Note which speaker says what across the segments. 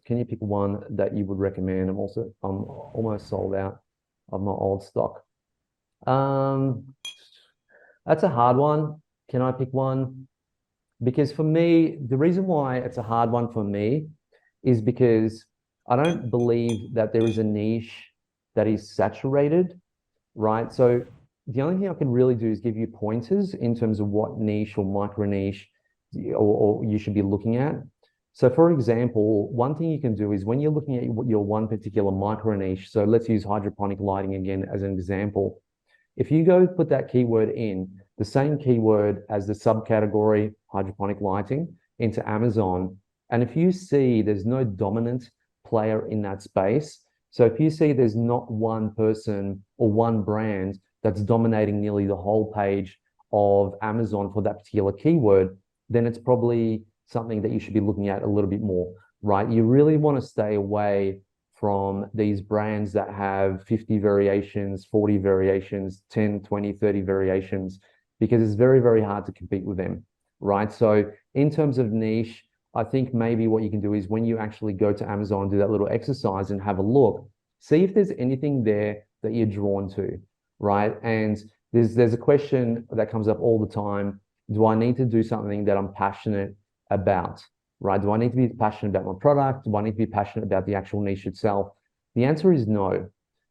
Speaker 1: can you pick one that you would recommend? I'm almost sold out of my old stock. That's a hard one. Can I pick one? Because for me, the reason why it's a hard one for me is because I don't believe that there is a niche that is saturated, right? So the only thing I can really do is give you pointers in terms of what niche or micro niche or you should be looking at. So for example, one thing you can do is when you're looking at your one particular micro niche, so let's use hydroponic lighting again as an example. If you go put that keyword in, the same keyword as the subcategory hydroponic lighting into Amazon, and if you see there's no dominant player in that space, so if you see there's not one person or one brand that's dominating nearly the whole page of Amazon for that particular keyword, then it's probably something that you should be looking at a little bit more, right? You really want to stay away from these brands that have 50 variations, 40 variations, 10, 20, 30 variations, because it's very, very hard to compete with them, right? So in terms of niche, I think maybe what you can do is when you actually go to Amazon, do that little exercise and have a look, see if there's anything there that you're drawn to, right? And there's a question that comes up all the time. Do I need to do something that I'm passionate about, right? Do I need to be passionate about my product? Do I need to be passionate about the actual niche itself? The answer is no,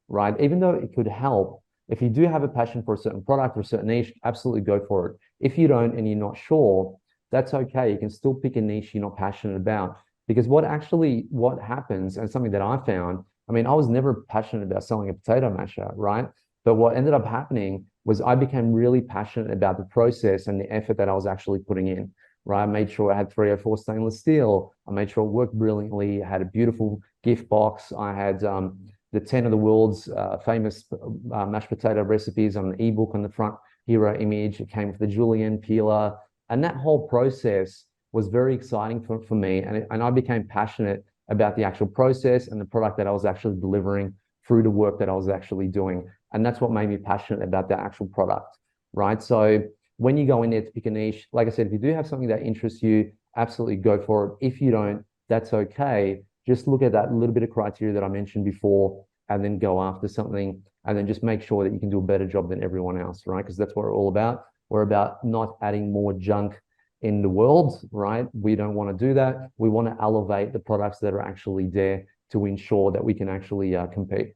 Speaker 1: right? Even though it could help, if you do have a passion for a certain product or a certain niche, absolutely go for it. If you don't and you're not sure, that's okay. You can still pick a niche you're not passionate about. Because what happens, and something that I found, I mean, I was never passionate about selling a potato masher, right? But what ended up happening was I became really passionate about the process and the effort that I was actually putting in, right? I made sure I had 304 stainless steel. I made sure it worked brilliantly. I had a beautiful gift box. I had the 10 of the world's famous mashed potato recipes on an ebook on the front hero image. It came with the julienne peeler. And that whole process was very exciting for me. And I became passionate about the actual process and the product that I was actually delivering through the work that I was actually doing. And that's what made me passionate about the actual product, right? So when you go in there to pick a niche, like I said, if you do have something that interests you, absolutely go for it. If you don't, that's okay. Just look at that little bit of criteria that I mentioned before and then go after something and then just make sure that you can do a better job than everyone else, right? Because that's what we're all about. We're about not adding more junk in the world, right? We don't want to do that. We want to elevate the products that are actually there to ensure that we can actually compete.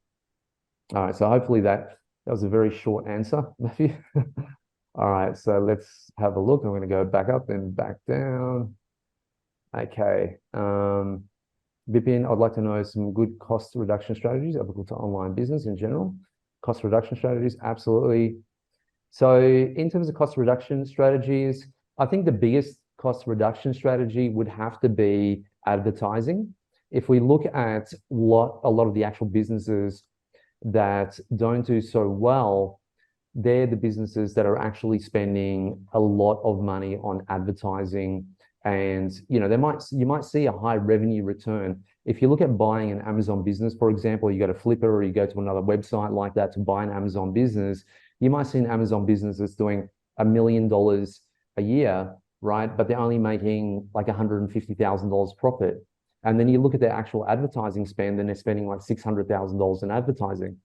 Speaker 1: All right, so hopefully that was a very short answer, Matthew. All right, so let's have a look. I'm going to go back up and back down. Okay. Bipin, I'd like to know some good cost reduction strategies applicable to online business in general. Cost reduction strategies, absolutely. So in terms of cost reduction strategies, I think the biggest cost reduction strategy would have to be advertising. If we look at a lot of the actual businesses that don't do so well, they're the businesses that are actually spending a lot of money on advertising. And you might see a high revenue return. If you look at buying an Amazon business, for example, you go to Flipper or you go to another website like that to buy an Amazon business, you might see an Amazon business that's doing $1 million a year, right? But they're only making like $150,000 profit. And then you look at their actual advertising spend and they're spending like $600,000 in advertising,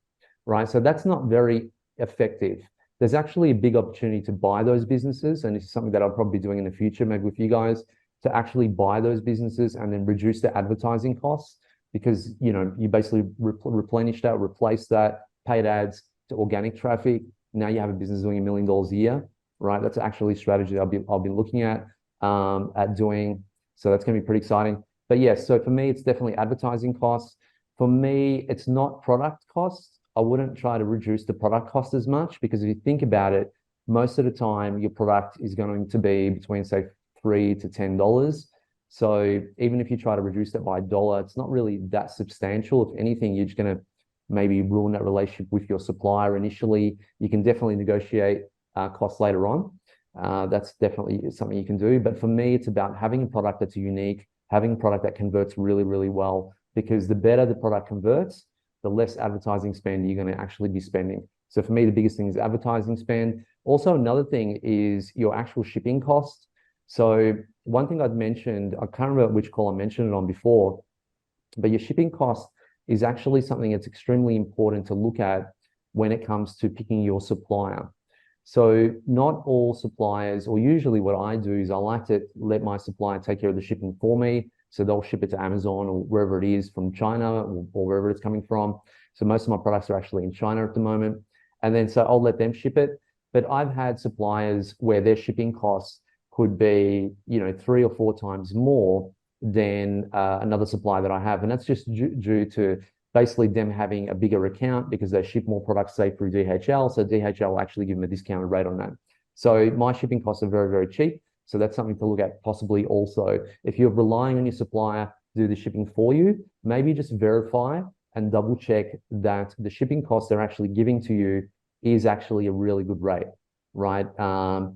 Speaker 1: right? So that's not very effective. There's actually a big opportunity to buy those businesses. And this is something that I'll probably be doing in the future, maybe with you guys, to actually buy those businesses and then reduce the advertising costs because, you basically replenish that, replace that paid ads to organic traffic. Now you have a business doing $1 million a year, right? That's actually a strategy that I'll be looking at doing. So that's going to be pretty exciting. But yes, so for me, it's definitely advertising costs. For me, it's not product costs. I wouldn't try to reduce the product cost as much because if you think about it, most of the time your product is going to be between say $3 to $10. So even if you try to reduce that by $1, it's not really that substantial. If anything, you're just going to maybe ruin that relationship with your supplier initially. You can definitely negotiate costs later on. That's definitely something you can do. But for me, it's about having a product that's unique, having a product that converts really, really well, because the better the product converts, the less advertising spend you're going to actually be spending. So for me, the biggest thing is advertising spend. Also, another thing is your actual shipping costs. So one thing I'd mentioned, I can't remember which call I mentioned it on before, But your shipping cost is actually something that's extremely important to look at when it comes to picking your supplier. So not all suppliers, or usually what I do is I like to let my supplier take care of the shipping for me. So they'll ship it to Amazon or wherever it is from China or wherever it's coming from. So most of my products are actually in China at the moment. And then so I'll let them ship it. But I've had suppliers where their shipping costs could be, 3 or 4 times more than another supplier that I have. And that's just due to basically them having a bigger account because they ship more products, say, through DHL. So DHL will actually give them a discounted rate on that. So my shipping costs are very, very cheap. So that's something to look at possibly also. If you're relying on your supplier to do the shipping for you, maybe just verify and double check that the shipping costs they're actually giving to you is actually a really good rate, right?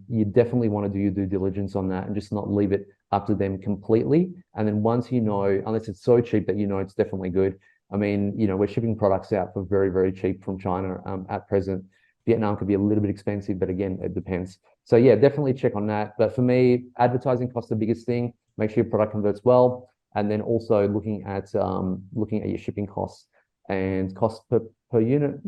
Speaker 1: You definitely want to do your due diligence on that and just not leave it up to them completely. And then once you know, unless it's so cheap that you know it's definitely good. I mean, we're shipping products out for very, very cheap from China at present. Vietnam could be a little bit expensive, but again, it depends. So yeah, definitely check on that. But for me, advertising costs the biggest thing. Make sure your product converts well, and then also looking at your shipping costs and cost per unit.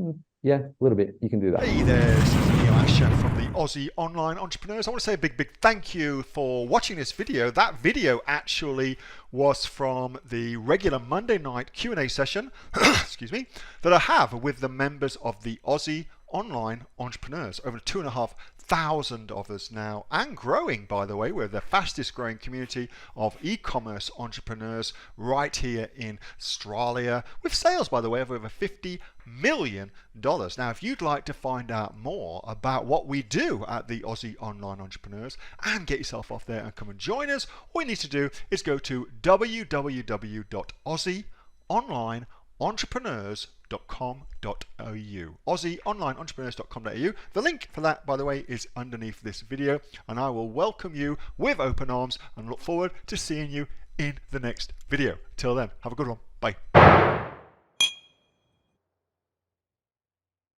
Speaker 1: Yeah, a little bit. You can do that.
Speaker 2: Hey there, this is Neil-Asher from the Aussie Online Entrepreneurs. I want to say a big thank you for watching this video. That video actually was from the regular Monday night Q&A session, excuse me, that I have with the members of the Aussie Online Entrepreneurs. Over 2,500 of us now, and growing, by the way. We're the fastest growing community of e-commerce entrepreneurs right here in Australia, with sales, by the way, of over $50 million. Now, if you'd like to find out more about what we do at the Aussie Online Entrepreneurs and get yourself off there and come and join us, all you need to do is go to www.aussieonlineentrepreneurs.com.au. AussieOnlineEntrepreneurs.com.au. The link for that, by the way, is underneath this video, and I will welcome you with open arms and look forward to seeing you in the next video. Till then, have a good one. Bye.